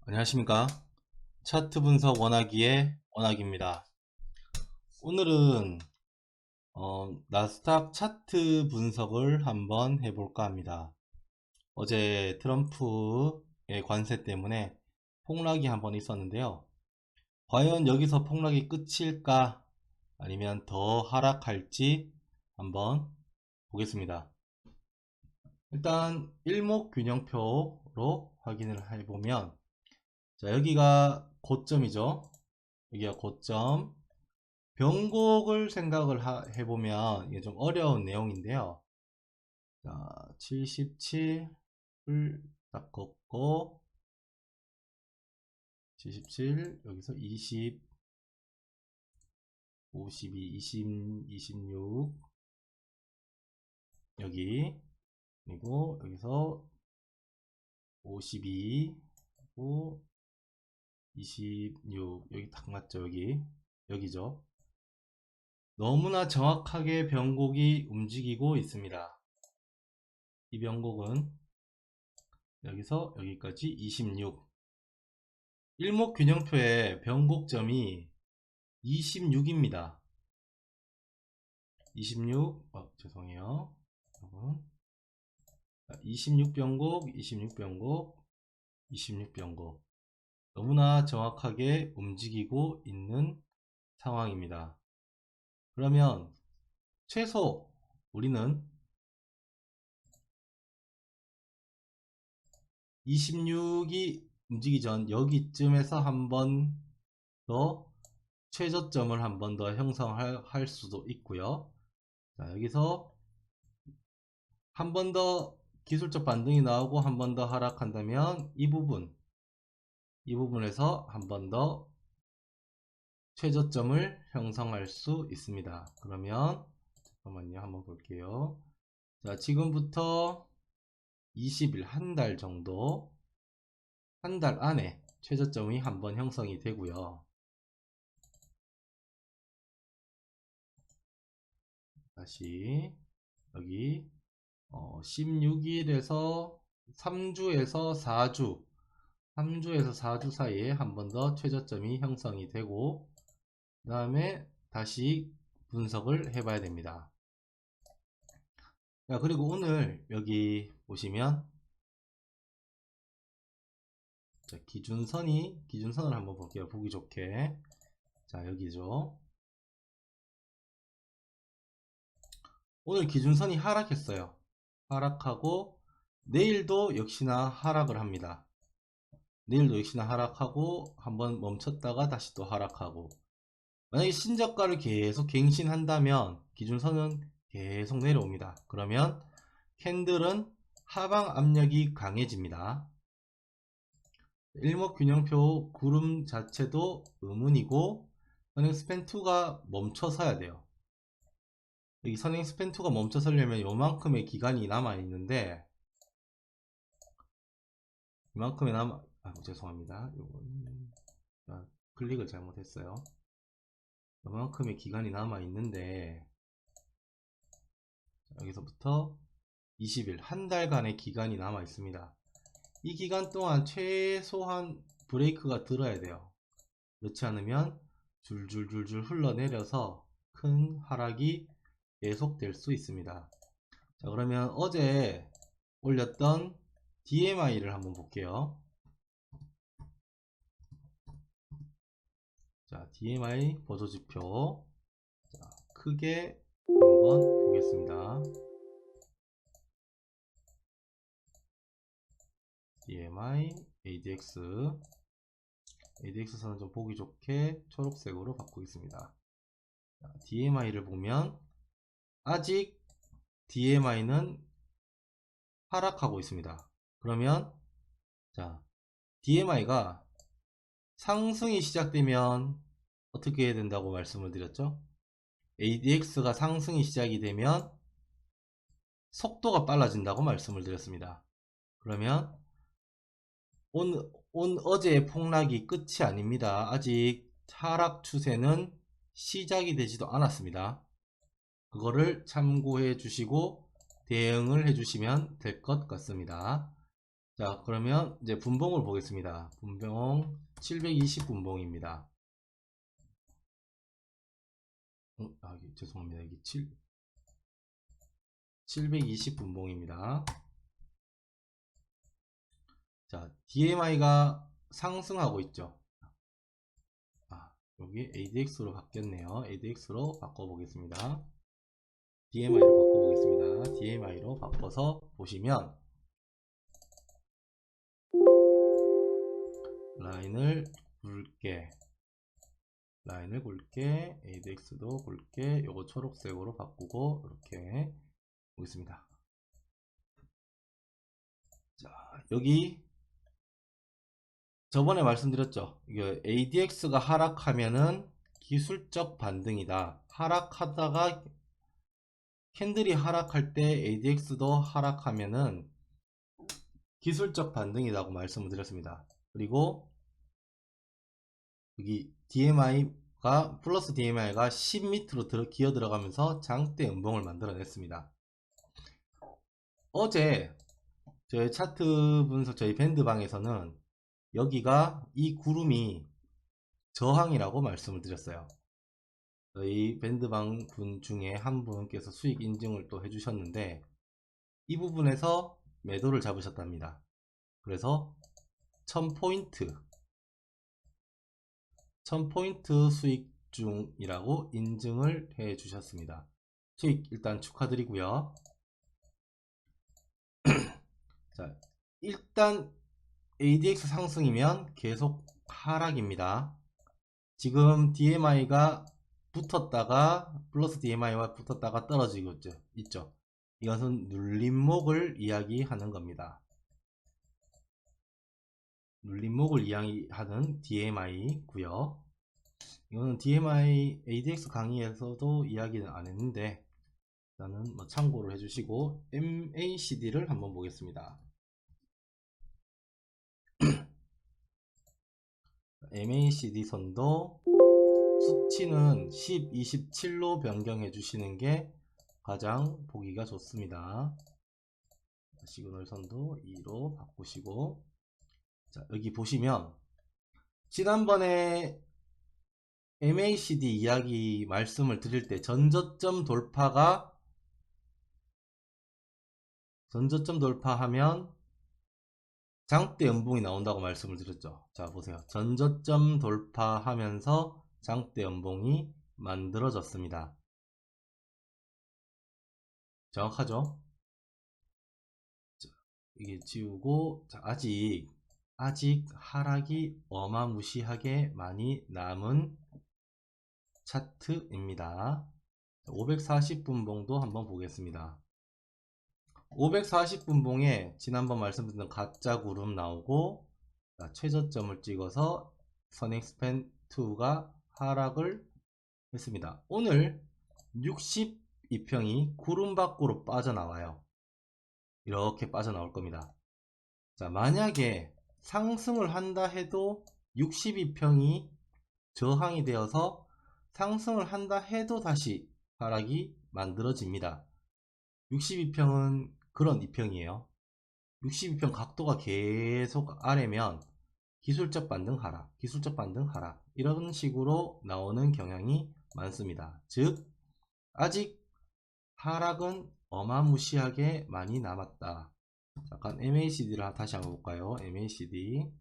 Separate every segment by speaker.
Speaker 1: 안녕하십니까. 차트 분석 원하기의 원학입니다. 오늘은 나스닥 차트 분석을 한번 해볼까 합니다. 어제 트럼프의 관세 때문에 폭락이 한번 있었는데요. 과연 여기서 폭락이 끝일까 아니면 더 하락할지 한번 보겠습니다. 일단 일목균형표로 확인을 해보면, 자, 여기가 고점이죠. 여기가 고점. 변곡을 생각을 해보면 이게 좀 어려운 내용인데요. 자, 77을 딱 걷고 77, 여기서 20, 52, 20, 26, 여기, 그리고 여기서 52, 그리고 26, 여기 딱 맞죠? 여기죠. 너무나 정확하게 변곡이 움직이고 있습니다. 이 변곡은 여기서 여기까지 26. 일목균형표의 변곡점이 26입니다. 26, 죄송해요. 26변곡, 26변곡, 26변곡. 너무나 정확하게 움직이고 있는 상황입니다. 그러면 최소 우리는 26이 움직이기 전 여기쯤에서 한 번 더 최저점을 한 번 더 형성할 수도 있고요. 자, 여기서 한 번 더 기술적 반등이 나오고 한 번 더 하락한다면 이 부분에서 한 번 더 최저점을 형성할 수 있습니다. 그러면 잠깐만요, 한번 볼게요. 자, 지금부터 20일, 한 달 정도, 한 달 안에 최저점이 한번 형성이 되고요. 다시 여기 16일에서 3주에서 4주 3주에서 4주 사이에 한 번 더 최저점이 형성이 되고, 그 다음에 다시 분석을 해 봐야 됩니다. 자, 그리고 오늘 여기 보시면, 자, 기준선을 한번 볼게요. 보기 좋게. 자, 여기죠. 오늘 기준선이 하락했어요. 하락하고 내일도 역시나 하락을 합니다. 내일도 역시나 하락하고 한번 멈췄다가 다시 또 하락하고, 만약에 신저가를 계속 갱신한다면 기준선은 계속 내려옵니다. 그러면 캔들은 하방 압력이 강해집니다. 일목균형표 구름 자체도 의문이고, 선행 스팬2가 멈춰서야 돼요. 여기 선행 스팬2가 멈춰서려면 요만큼의 기간이 남아 있는데, 이만큼의 죄송합니다. 요건 클릭을 잘못했어요. 요만큼의 기간이 남아 있는데, 여기서부터 20일, 한 달간의 기간이 남아 있습니다. 이 기간 동안 최소한 브레이크가 들어야 돼요. 그렇지 않으면 줄줄줄줄 흘러내려서 큰 하락이 계속될 수 있습니다. 자, 그러면 어제 올렸던 DMI를 한번 볼게요. 자, DMI 보조지표. 자, 크게 한번 보겠습니다. DMI, ADX선은 좀 보기 좋게 초록색으로 바꾸겠습니다. DMI를 보면 아직 DMI는 하락하고 있습니다. 그러면 자, DMI가 상승이 시작되면 어떻게 해야 된다고 말씀을 드렸죠? ADX가 상승이 시작이 되면 속도가 빨라진다고 말씀을 드렸습니다. 그러면 어제의 폭락이 끝이 아닙니다. 아직 하락 추세는 시작이 되지도 않았습니다. 그거를 참고해 주시고 대응을 해 주시면 될 것 같습니다. 자, 그러면 이제 분봉을 보겠습니다. 분봉 720 분봉입니다. 죄송합니다. 여기 720 분봉입니다. 자, DMI가 상승하고 있죠. 여기 ADX로 바뀌었네요. ADX로 바꿔보겠습니다. DMI로 바꿔보겠습니다. DMI로 바꿔서 보시면 라인을 굵게 ADX도 굵게 요거 초록색으로 바꾸고 이렇게 보겠습니다. 자, 여기 저번에 말씀드렸죠. 이게 ADX가 하락하면은 기술적 반등이다. 하락하다가 캔들이 하락할 때 ADX도 하락하면은 기술적 반등이라고 말씀을 드렸습니다. 그리고 여기 DMI가 플러스 DMI가 10 밑으로 기어 들어가면서 장대 음봉을 만들어냈습니다. 어제 저희 차트 분석 저희 밴드방에서는 여기가 이 구름이 저항이라고 말씀을 드렸어요. 저희 밴드방 분 중에 한 분께서 수익 인증을 또 해주셨는데 이 부분에서 매도를 잡으셨답니다. 그래서 1000포인트 수익 중이라고 인증을 해 주셨습니다. 수익 일단 축하드리고요. 자, 일단 ADX 상승이면 계속 하락입니다. 지금 DMI가 붙었다가 플러스 DMI와 붙었다가 떨어지고 있죠. 이것은 눌림목을 이야기하는 겁니다. 눌림목을 이야기하는 DMI고요. 이거는 DMI ADX 강의에서도 이야기는 안 했는데 일단은 뭐 참고를 해주시고 MACD를 한번 보겠습니다. MACD 선도 수치는 10, 27로 변경해 주시는 게 가장 보기가 좋습니다. 시그널 선도 2로 바꾸시고, 자, 여기 보시면 지난번에 MACD 이야기 말씀을 드릴 때 전저점 돌파하면 장대 연봉이 나온다고 말씀을 드렸죠. 자, 보세요. 전저점 돌파하면서 장대 연봉이 만들어졌습니다. 정확하죠? 자, 이게 지우고, 자, 아직 하락이 어마무시하게 많이 남은 차트입니다. 540분봉도 한번 보겠습니다. 540분봉에 지난번 말씀드린 가짜 구름 나오고, 최저점을 찍어서 선행스팬 2가 하락을 했습니다. 오늘 62평이 구름 밖으로 빠져나와요. 이렇게 빠져나올 겁니다. 자, 만약에 상승을 한다 해도 62평이 저항이 되어서 상승을 한다 해도 다시 하락이 만들어집니다. 62평은 그런 2평이에요. 62평 각도가 계속 아래면 기술적 반등 하락, 이런 식으로 나오는 경향이 많습니다. 즉, 아직 하락은 어마무시하게 많이 남았다. 잠깐 MACD를 다시 한번 볼까요? MACD.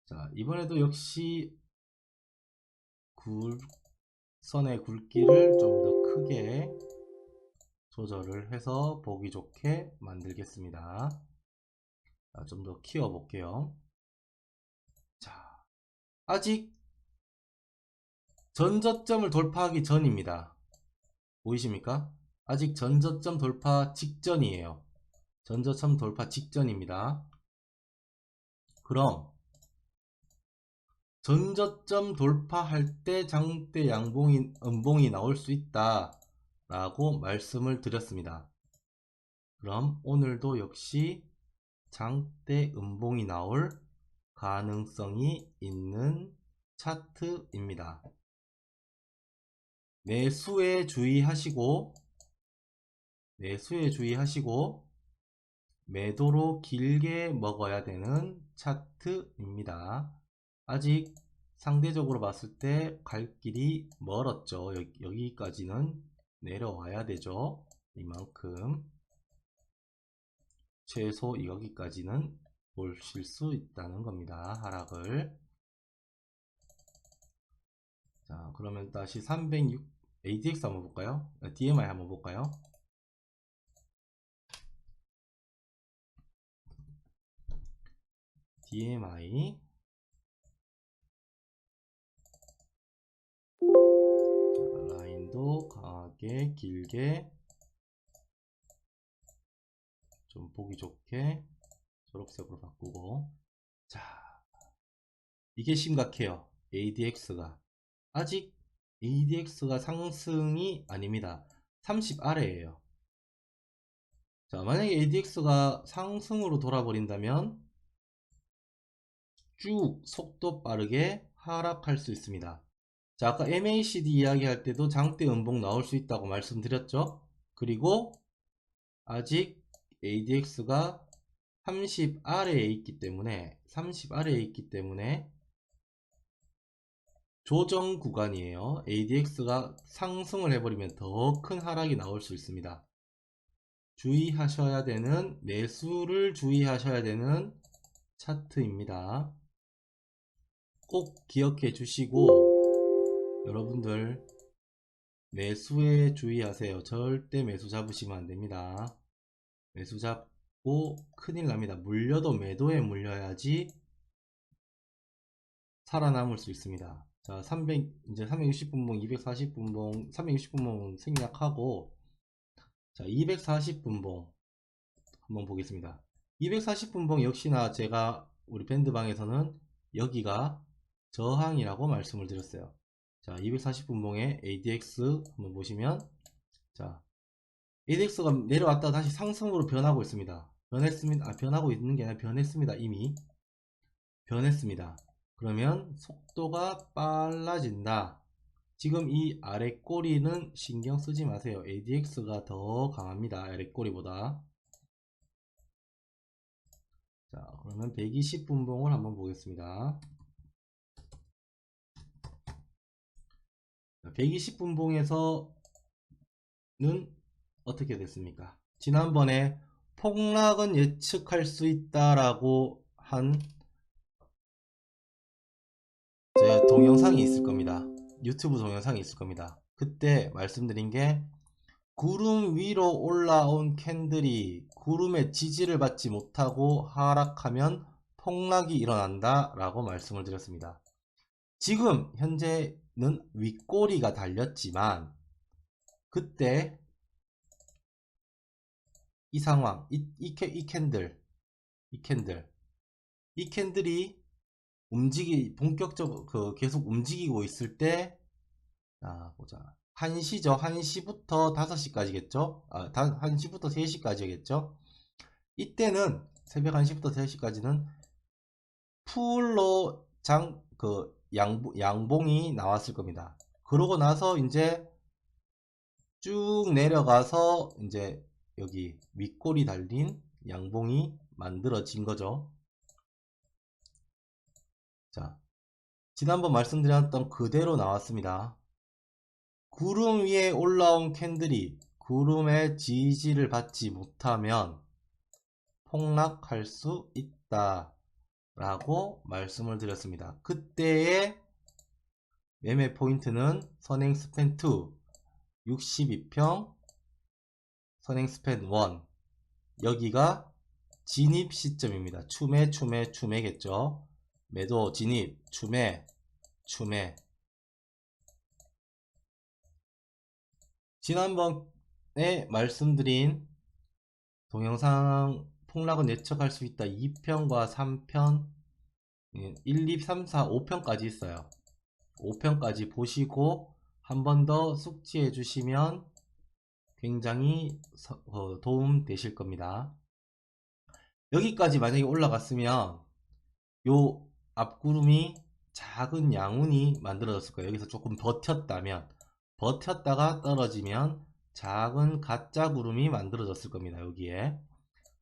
Speaker 1: 자, 이번에도 역시 선의 굵기를 좀 더 크게 조절을 해서 보기 좋게 만들겠습니다. 좀 더 키워 볼게요. 자, 아직 전저점을 돌파하기 전입니다. 보이십니까? 아직 전저점 돌파 직전이에요. 전저점 돌파 직전입니다. 그럼 전저점 돌파할 때 장대 음봉이 나올 수 있다 라고 말씀을 드렸습니다. 그럼 오늘도 역시 장대 음봉이 나올 가능성이 있는 차트입니다. 매수에 주의하시고 매도로 길게 먹어야 되는 차트입니다. 아직 상대적으로 봤을 때 갈 길이 멀었죠. 여기까지는 내려와야 되죠. 이만큼 최소 여기까지는 보실 수 있다는 겁니다. 하락을. 자, 그러면 다시 306 ADX 한번 볼까요? DMI 한번 볼까요? DMI. 자, 라인도 강하게 길게 좀 보기 좋게 초록색으로 바꾸고. 자, 이게 심각해요. ADX가 아직 ADX가 상승이 아닙니다. 30 아래에요. 자, 만약에 ADX가 상승으로 돌아버린다면 쭉 속도 빠르게 하락할 수 있습니다. 자, 아까 MACD 이야기할 때도 장대 음봉 나올 수 있다고 말씀드렸죠. 그리고 아직 ADX가 30 아래에 있기 때문에 조정 구간이에요. ADX가 상승을 해버리면 더 큰 하락이 나올 수 있습니다. 주의하셔야 되는, 매수를 주의하셔야 되는 차트입니다. 꼭 기억해 주시고, 여러분들 매수에 주의하세요. 절대 매수 잡으시면 안 됩니다. 매수 잡고 큰일 납니다. 물려도 매도에 물려야지 살아남을 수 있습니다. 자, 이제 360분봉, 240분봉, 360분봉 생략하고, 자, 240분봉 한번 보겠습니다. 240분봉 역시나 제가 우리 밴드방에서는 여기가 저항이라고 말씀을 드렸어요. 자, 240분봉의 ADX 한번 보시면, 자, ADX가 내려왔다가 다시 상승으로 변하고 있습니다. 변하고 있는 게 아니라 변했습니다. 이미 변했습니다. 그러면 속도가 빨라진다. 지금 이 아래 꼬리는 신경 쓰지 마세요. ADX가 더 강합니다. 아래 꼬리보다. 자, 그러면 120분봉을 한번 보겠습니다. 120분봉에서는 어떻게 됐습니까? 지난번에 폭락은 예측할 수 있다라고 한 제 동영상이 있을 겁니다. 유튜브 동영상이 있을 겁니다. 그때 말씀드린 게 구름 위로 올라온 캔들이 구름의 지지를 받지 못하고 하락하면 폭락이 일어난다 라고 말씀을 드렸습니다. 지금 현재는 윗꼬리가 달렸지만 그때 이 상황, 이 캔들이 본격적으로 계속 움직이고 있을 때, 보자. 1시죠. 1시부터 5시까지겠죠? 1시부터 3시까지겠죠? 이때는 새벽 1시부터 3시까지는 풀로 양봉이 나왔을 겁니다. 그러고 나서 이제 쭉 내려가서 이제 여기 윗골이 달린 양봉이 만들어진 거죠. 자, 지난번 말씀드렸던 그대로 나왔습니다. 구름 위에 올라온 캔들이 구름의 지지를 받지 못하면 폭락할 수 있다 라고 말씀을 드렸습니다. 그때의 매매 포인트는 선행 스팬 2 62평, 선행 스팬 1 여기가 진입 시점입니다. 추매겠죠. 매도, 진입, 추매. 지난번에 말씀드린 동영상 폭락은 예측할 수 있다 2편과 3편 1, 2, 3, 4, 5편까지 있어요. 5편까지 보시고 한 번 더 숙지해 주시면 굉장히 도움 되실 겁니다. 여기까지 만약에 올라갔으면 요 앞구름이 작은 양운이 만들어졌을 거예요. 여기서 조금 버텼다가 떨어지면 작은 가짜 구름이 만들어졌을 겁니다. 여기에.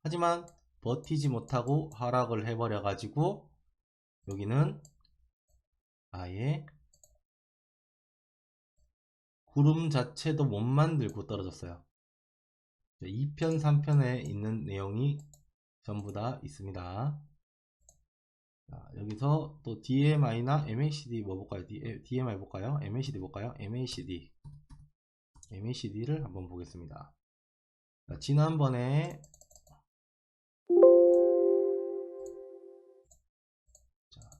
Speaker 1: 하지만 버티지 못하고 하락을 해버려 가지고 여기는 아예 구름 자체도 못 만들고 떨어졌어요. 2편 3편에 있는 내용이 전부 다 있습니다. 자, 여기서 또 DMI나 MACD 뭐 볼까요? DMI 볼까요? MACD 볼까요? MACD를 한번 보겠습니다. 자, 지난번에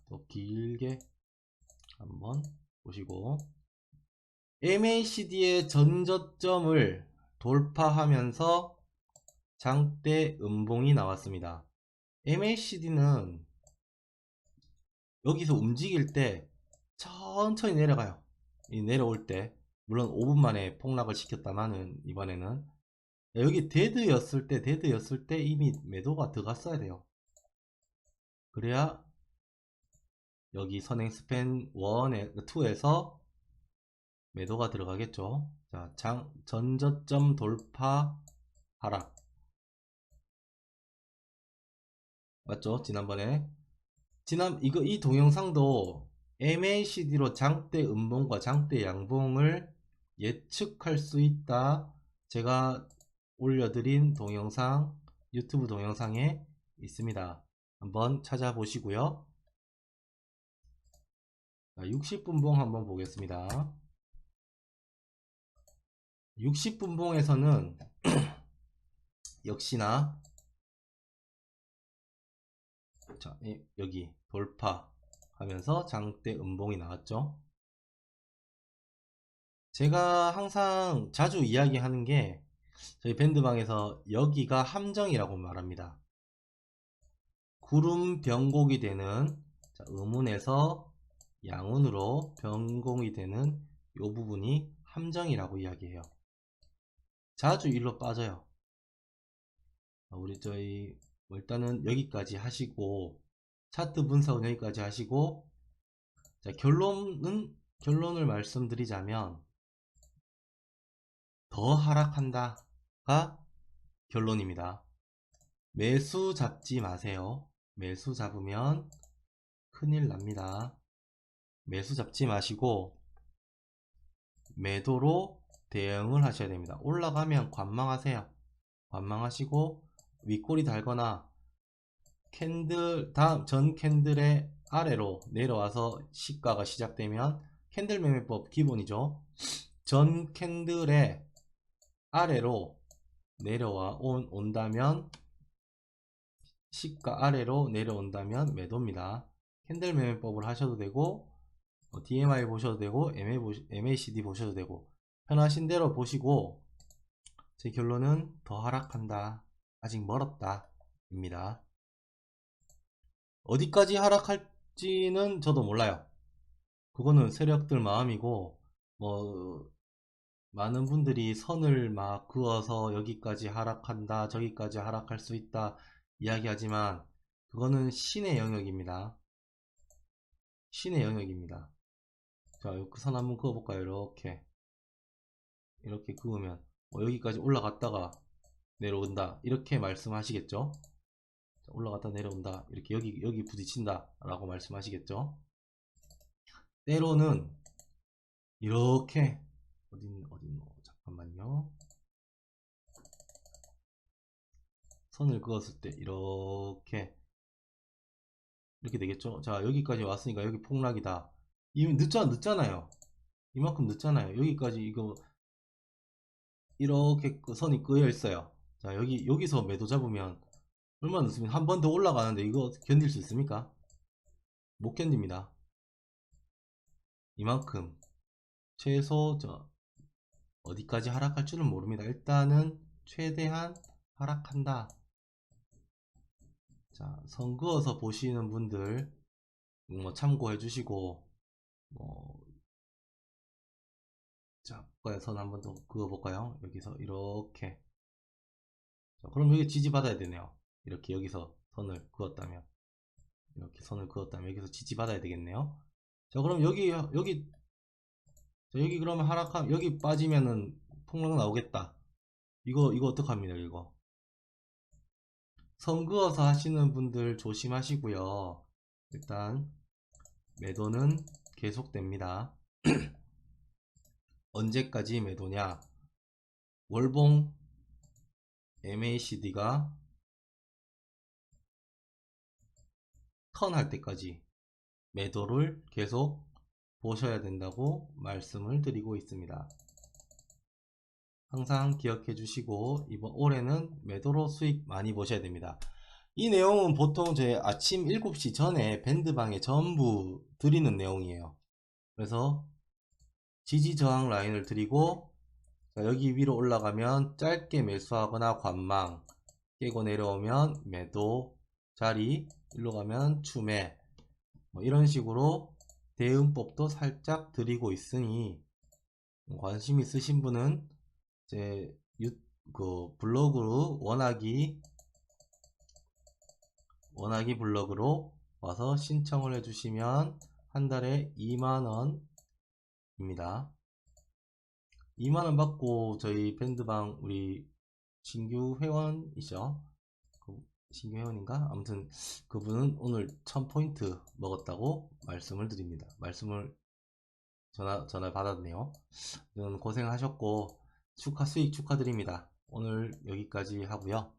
Speaker 1: 또 길게 한번 보시고 MACD의 전저점을 돌파하면서 장대 음봉이 나왔습니다. MACD는 여기서 움직일 때 천천히 내려가요. 내려올 때 물론 5분 만에 폭락을 시켰다마는 이번에는 여기 데드였을 때 이미 매도가 들어갔어야 돼요. 그래야 여기 선행 스팬 2에서 매도가 들어가겠죠. 자, 전저점 돌파 하락 맞죠? 지난번에 이 동영상도 MACD로 장대 음봉과 장대 양봉을 예측할 수 있다. 제가 올려드린 동영상 유튜브 동영상에 있습니다. 한번 찾아보시고요. 60분봉 한번 보겠습니다. 60분봉에서는 역시나 자, 여기 돌파 하면서 장대 음봉이 나왔죠. 제가 항상 자주 이야기하는 게 저희 밴드방에서 여기가 함정이라고 말합니다. 구름 변곡이 되는 음운에서 양운으로 변곡이 되는 이 부분이 함정이라고 이야기해요. 자주 일로 빠져요. 우리 일단은 여기까지 하시고 차트 분석은 여기까지 하시고 자, 결론을 말씀드리자면 더 하락한다가 결론입니다. 매수 잡지 마세요. 매수 잡으면 큰일 납니다. 매수 잡지 마시고 매도로 대응을 하셔야 됩니다. 올라가면 관망하세요. 관망하시고 윗꼬리 달거나 전 캔들의 아래로 내려와서 시가가 시작되면 캔들 매매법 기본이죠. 전 캔들의 아래로 온다면 시가 아래로 내려온다면 매도입니다. 캔들 매매법을 하셔도 되고 DMI 보셔도 되고 MACD 보셔도 되고 편하신 대로 보시고 제 결론은 더 하락한다. 아직 멀었다 입니다. 어디까지 하락할지는 저도 몰라요. 그거는 세력들 마음이고 뭐 많은 분들이 선을 막 그어서 여기까지 하락한다 저기까지 하락할 수 있다 이야기하지만 그거는 신의 영역입니다. 신의 영역입니다. 자, 그 선 한번 그어볼까요? 이렇게 그으면 여기까지 올라갔다가 내려온다 이렇게 말씀하시겠죠. 올라갔다 내려온다 이렇게 여기 부딪힌다 라고 말씀하시겠죠. 때로는 이렇게 잠깐만요. 선을 그었을 때 이렇게 되겠죠. 자, 여기까지 왔으니까 여기 폭락이다. 이미 늦잖아요. 이만큼 늦잖아요. 여기까지 이렇게 선이 그어 있어요. 자, 여기서 매도 잡으면 얼마나 늦습니까? 한 번 더 올라가는데 이거 견딜 수 있습니까? 못 견딥니다. 이만큼 최소 어디까지 하락할 줄은 모릅니다. 일단은 최대한 하락한다. 자, 선 그어서 보시는 분들 뭐 참고해 주시고 자, 선 한번 더 그어 볼까요? 여기서 이렇게 자, 그럼 여기 지지받아야 되네요. 이렇게 여기서 선을 그었다면 여기서 지지받아야 되겠네요. 자, 그럼 여기 그러면 하락하면 여기 빠지면은 폭락 나오겠다. 이거 어떡합니까? 이거 선 그어서 하시는 분들 조심하시고요. 일단 매도는 계속됩니다. 언제까지 매도냐? 월봉 MACD가 턴할 때까지 매도를 계속 보셔야 된다고 말씀을 드리고 있습니다. 항상 기억해 주시고 이번 올해는 매도로 수익 많이 보셔야 됩니다. 이 내용은 보통 제 아침 7시 전에 밴드방에 전부 드리는 내용이에요. 그래서 지지 저항 라인을 드리고, 자, 여기 위로 올라가면 짧게 매수하거나 관망, 깨고 내려오면 매도 자리, 일로 가면 추매, 뭐 이런 식으로 대응법도 살짝 드리고 있으니 관심 있으신 분은 제 블로그로 원하기 블로그로 와서 신청을 해주시면 한 달에 2만원입니다. 2만원 받고 저희 밴드방 우리 신규 회원이죠. 신규 회원인가? 아무튼 그분은 오늘 1000포인트 먹었다고 말씀을 드립니다. 말씀을 전화 받았네요. 고생하셨고 수익 축하드립니다. 오늘 여기까지 하고요.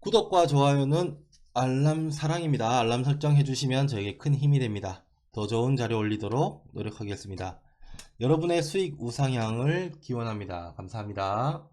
Speaker 1: 구독과 좋아요는 알람 사랑입니다. 알람 설정 해주시면 저에게 큰 힘이 됩니다. 더 좋은 자료 올리도록 노력하겠습니다. 여러분의 수익 우상향을 기원합니다. 감사합니다.